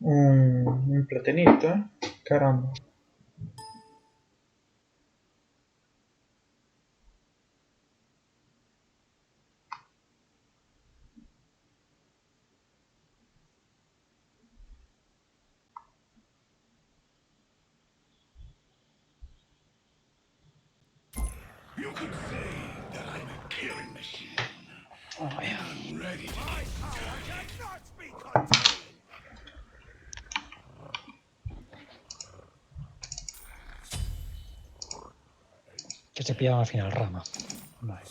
Un platenito, ¿eh? Caramba. Que se pillaban al final rama. Vale.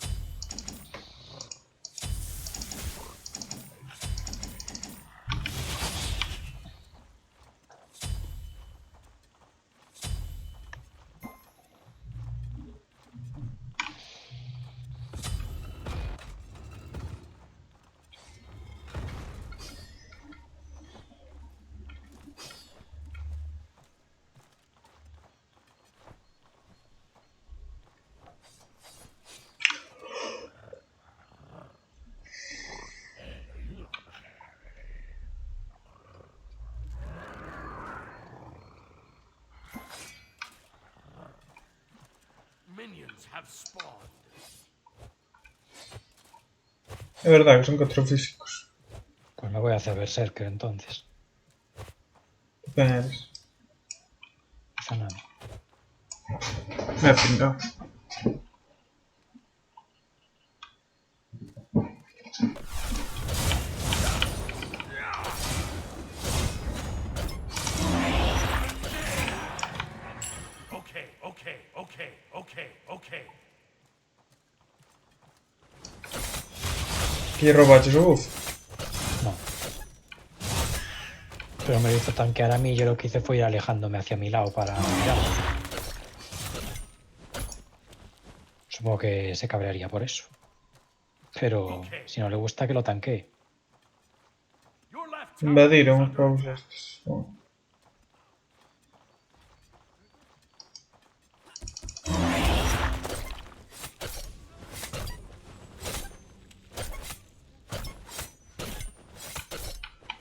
Es verdad que son 4 físicos. Pues me voy a hacer berserker entonces. ¿Quién eres? Zanami. Me he pingado. ¿Quieres robar su buff? No. Pero me lo hizo tanquear a mí y yo lo que hice fue ir alejándome hacia mi lado para mirar. Supongo que se cabrearía por eso. Pero si no le gusta que lo tanquee. Invadir unos pavos estos. Bueno.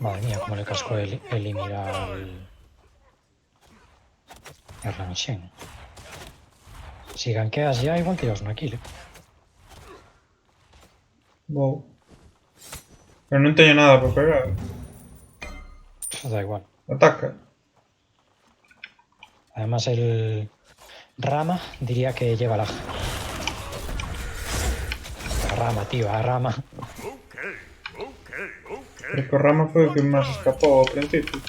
Madre mía, cómo le cascó el Ymir al Ranshen. Si gankeas ya, igual te llevas una kill. Wow. Pero no tengo nada para pegar. Da igual. Ataca. Además el Rama diría que lleva la Rama, tío, a Rama. El Corrama fue el que más escapó al principio.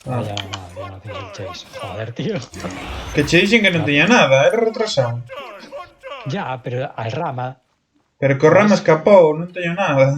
Vaya madre, no tienes el chase. Joder, tío. Que chasing que no tenía nada, era retrasado. Ya, pero al Rama. Pero el Corrama escapó, no tenía nada.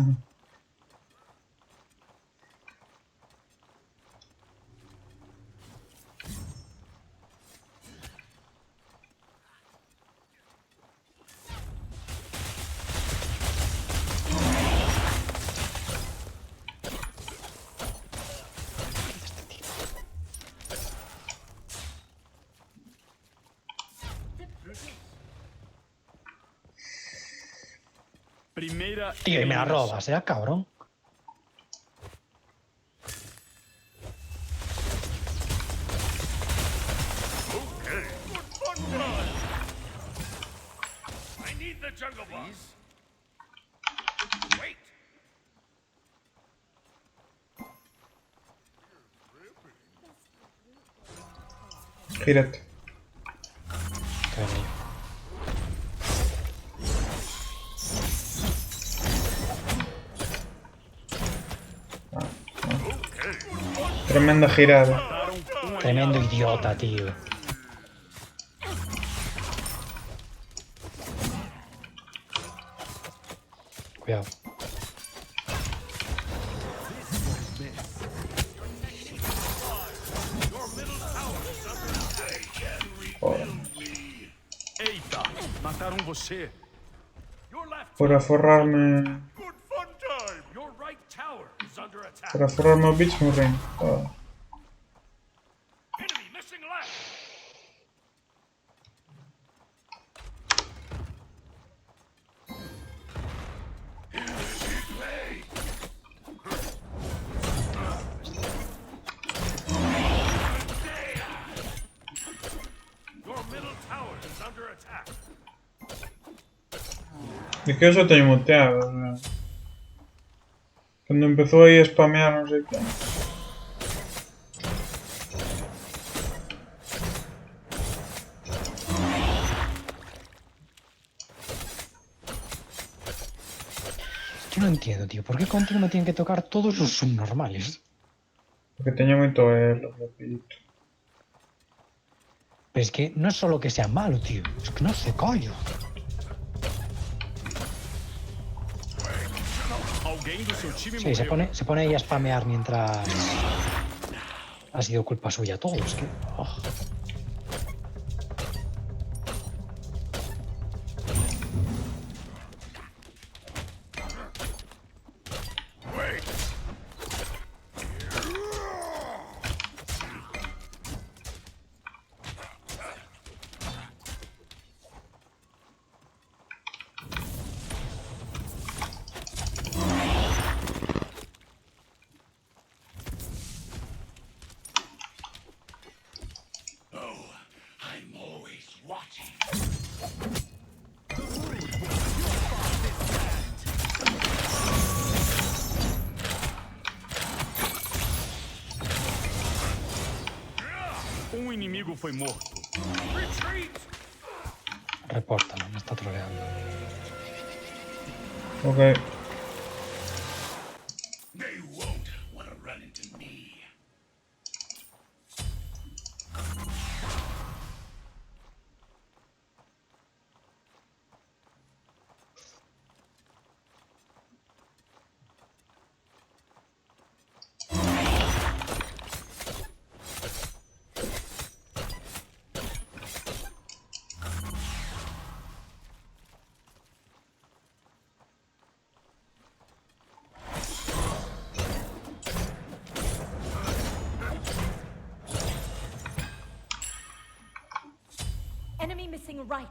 Primera Tío, y me la robas, cabrón. Gírate. Qué bello. Tremenda girada. Tremendo idiota, tío. Cuidado. Joder. Eita, mataram você. Para forrarme. Para forrarme o bicho morri. Joder. Es que eso te muteado, o sea. Cuando empezó ahí a spamear no sé qué. Yo no entiendo, tío. ¿Por qué contigo me tienen que tocar todos los subnormales? Porque tenía moito elo, rapidito. Pero es que no es solo que sea malo, tío. Es que no se coño. Alguém do seu time Sí, morreu. se pone ahí a spamear mientras ha sido culpa suya todo. Es que... oh. Um inimigo foi morto. Repórtalo, me está troleando. Ok. They won't want to run into me. Enemy missing right.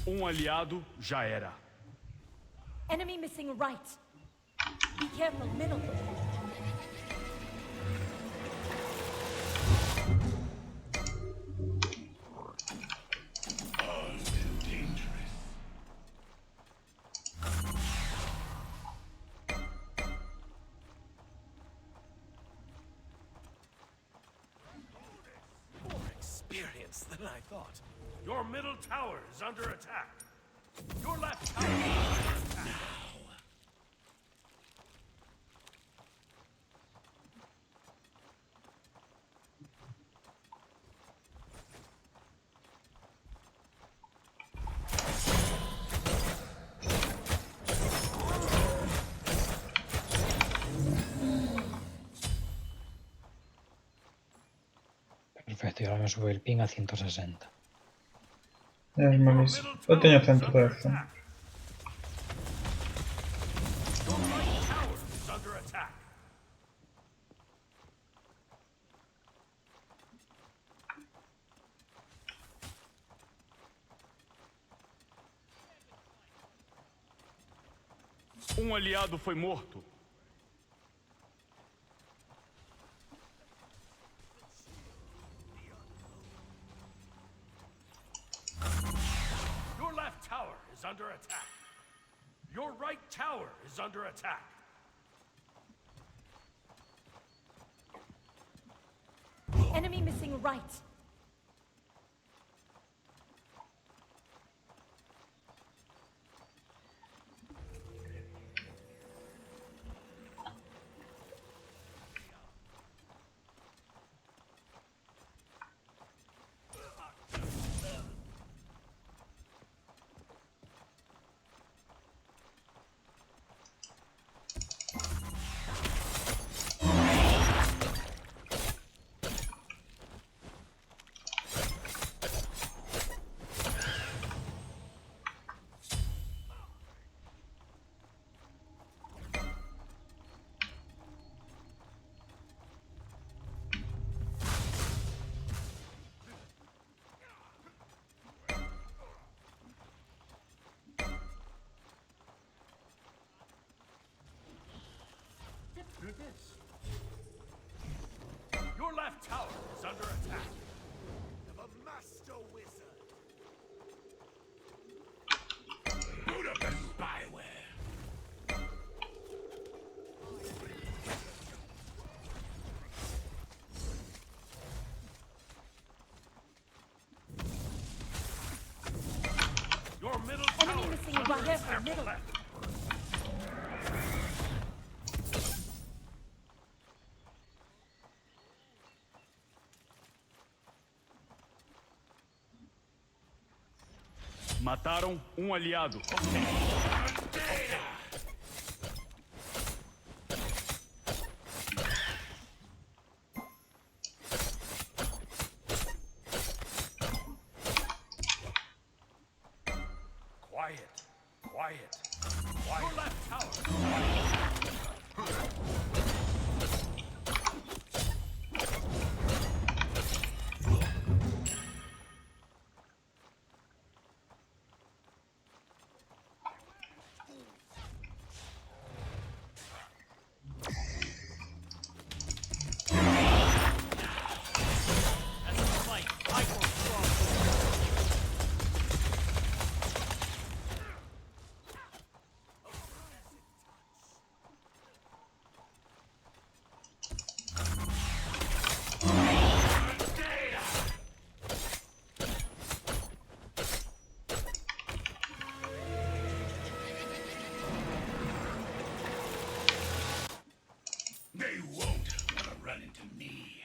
Um aliado já era. Enemy missing right. Be careful, middle. Experience than I thought. Your middle tower is under attack. Your left tower is under attack. Perfecto, y ahora me sube el ping a 160. Es malísimo. No tenía centro de eso. Your right tower is under attack. Um aliado foi morto. Your left tower is under attack. Your right tower is under attack. Enemy missing right. middle. Mataram um aliado. Quiet. Quiet. Your left tower. They won't want to run into me.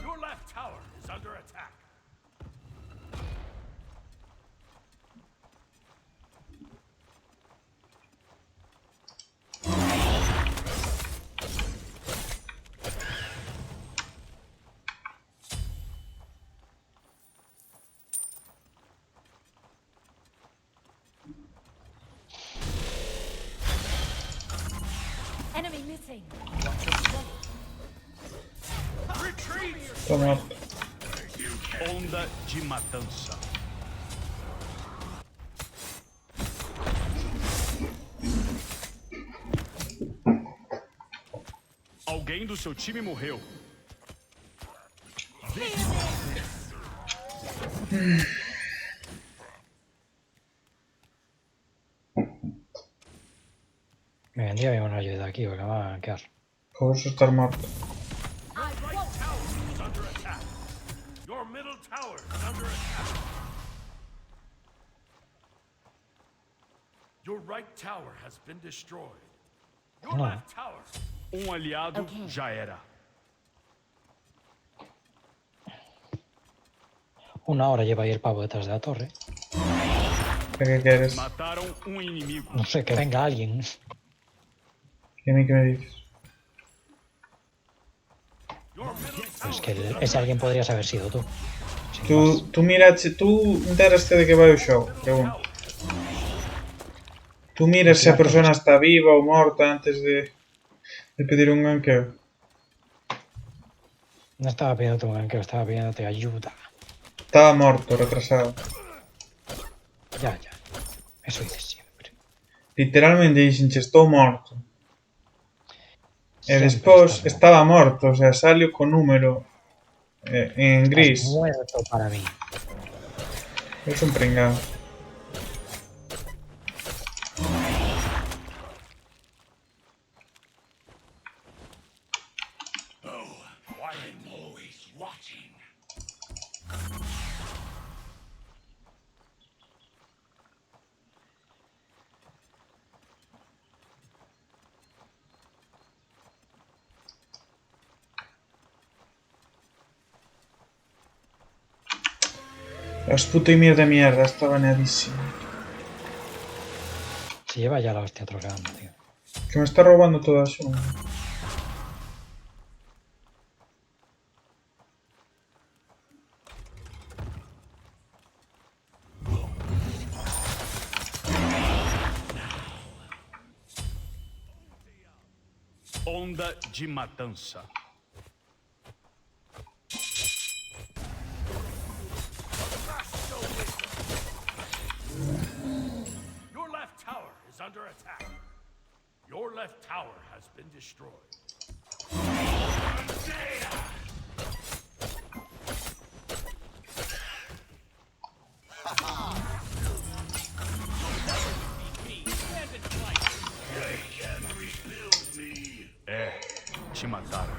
Your left tower is under attack. Enemy missing. Retreat! Está morto. Onda de matança. Alguém do seu time morreu. Me vendría bien una ayuda aquí, porque me va a quedar. Por eso estar muerto. Is under attack. Your middle tower is under attack. Your right tower has been destroyed. Your No. left tower. Aliado Ok. já era. Una hora lleva ahí el pavo detrás de la torre. ¿Qué quieres? Mataram inimigo. No sé, que venga alguien. ¿Y a mí qué me dices? Your middle Es tower. que ese alguien podrías haber sido tú. Sin más. Tú mira, tú enteraste de que vai o show, pregunto. Tú miras se a persona está viva ou morta antes de pedir un ganqueo. No estaba pidiéndote un ganqueo, estaba pidiéndote ayuda. Estaba morto, retrasado. Ya, ya. Eso dices siempre. Literalmente dixenche, estou morto. E Siempre despois estás estaba morto, o sea, salió con número en Estás gris. muerto para mí. Es un pringado. I'm always watching. Las puto y de mierda, está baneadísimo. Se lleva ya la hostia troleando, tío. Que me está robando toda su. Onda de matança. Your left tower is under attack. Your left tower has been destroyed. Te mataram.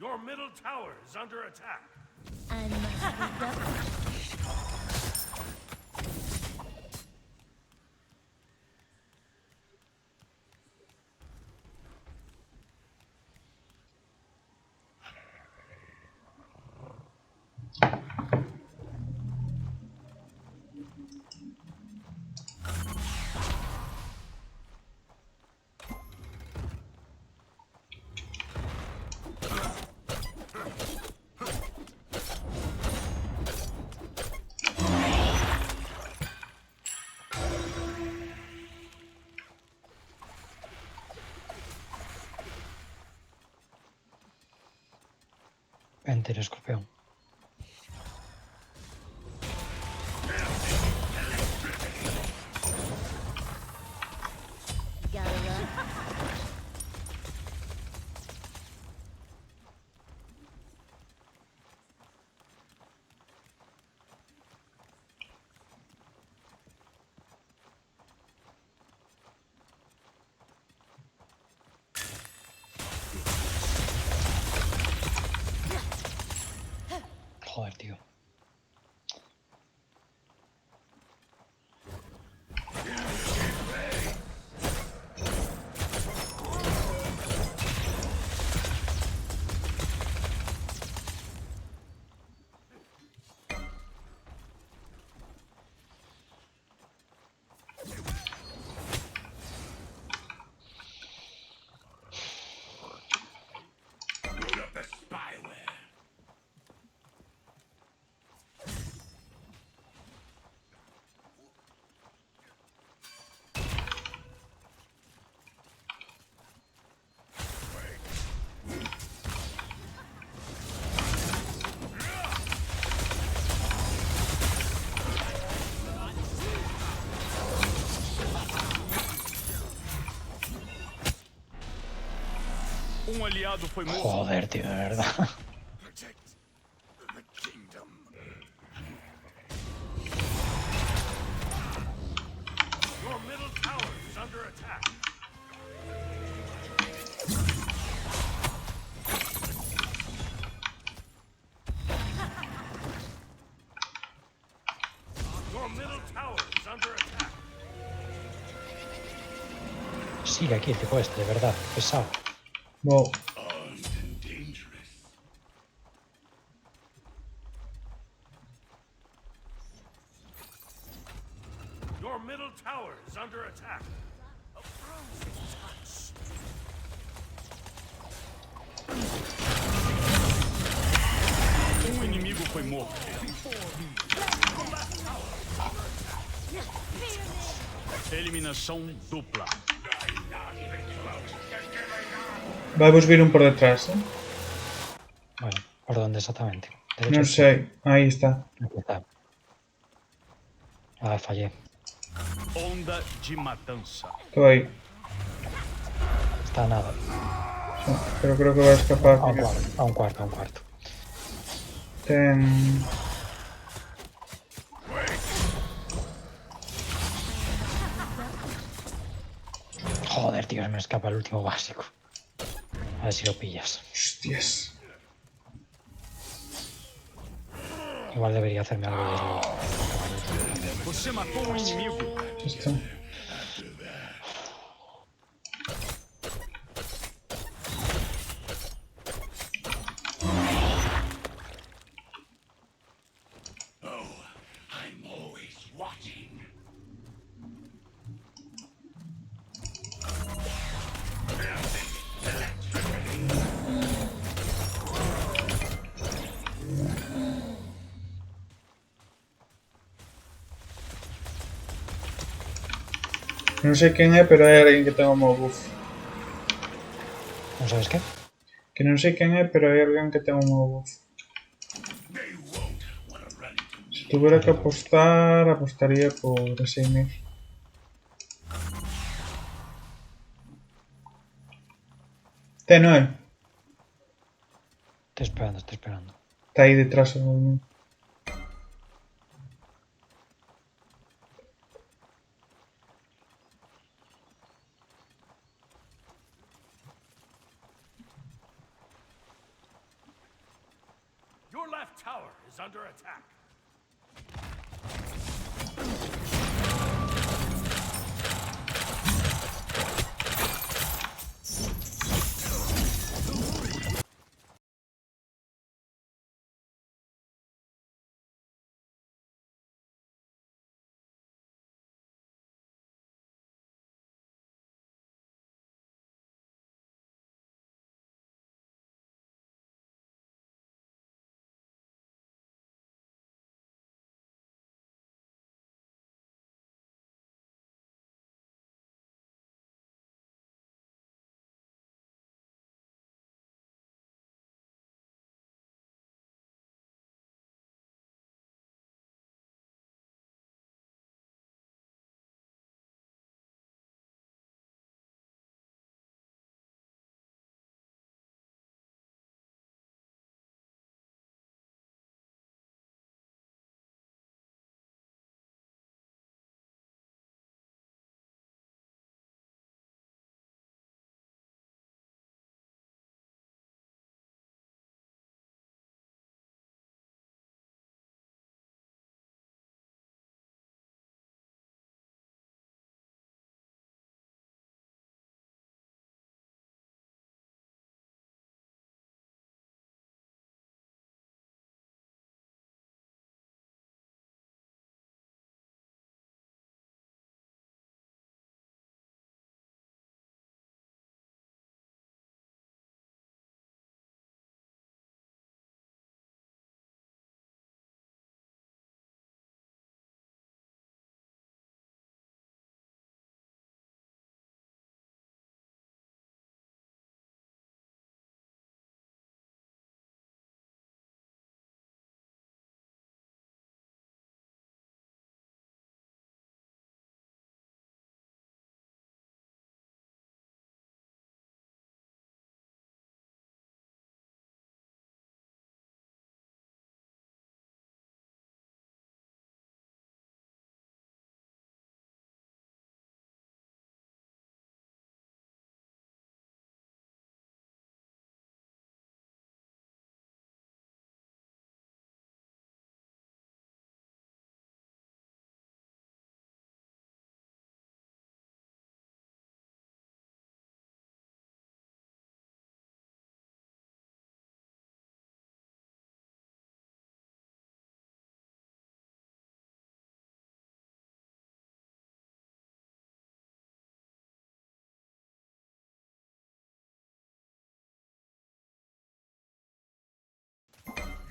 Your middle tower is under attack. I must be double. Enter, escorpión. Gotta run. Joder, tío. Put up the spyware. Aliado foi morto. Joder, tío, de verdad. Protect the kingdom. Your middle tower is under attack. Your middle tower is under attack. Sigue aquí el tipo este, de verdad. Pesado. Wow. Armed and dangerous. Your middle tower is under attack. A frozen touch. Inimigo foi morto. Eliminação dupla. Va a subir un por detrás, ¿eh? Bueno, ¿por dónde exactamente? Derecha, No izquierda. sé. Ahí está. Aquí está. Ah, fallé. Onda de matança. Todo ahí. Está a nada. No, pero creo que va a escapar. A un mira. cuarto, a un cuarto, a un cuarto. Ten... Joder, tío, se me escapa el último básico. A ver si lo pillas. Hostias. Igual debería hacerme algo y es lo... Você matou um inimigo. Esto. I'm always watching. No sé quién es, pero hay alguien que tenga un buff. ¿No sabes qué? Que no sé quién es, pero hay alguien que tenga un buff. They won't want to run into me. Si tuviera que apostar, apostaría por ese email. No es. Estoy esperando, estoy esperando. Está ahí detrás. ¿No? tower is under attack.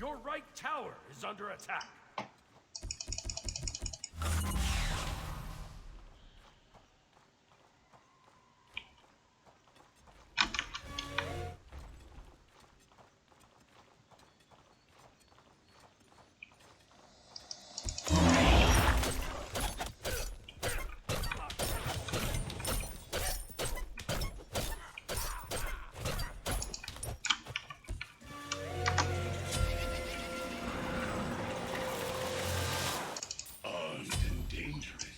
Your right tower is under attack. Armed and dangerous.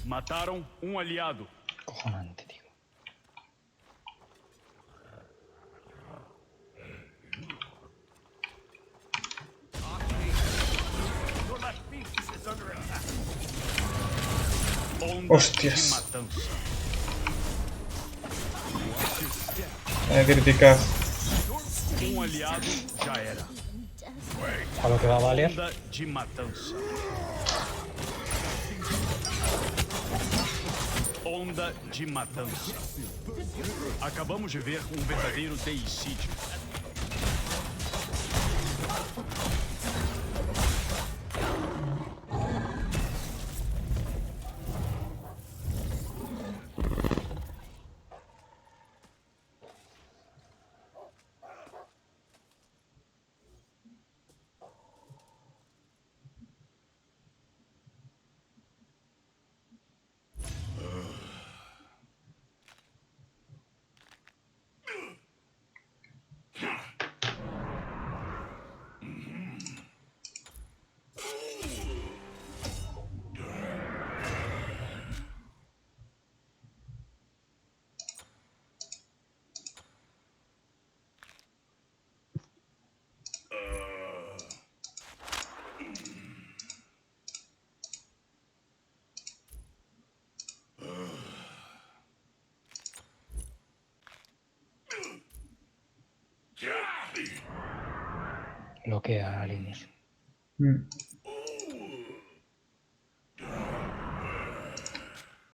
Mataram um aliado. Cojonante, tío. Your left piece is under attack. Hostias. Matança. Criticado. Aliado já era. A lo que va a valer. Onda de matança. Onda de matança. Acabamos de ver um verdadeiro deicídio. bloquea al inicio. Mm.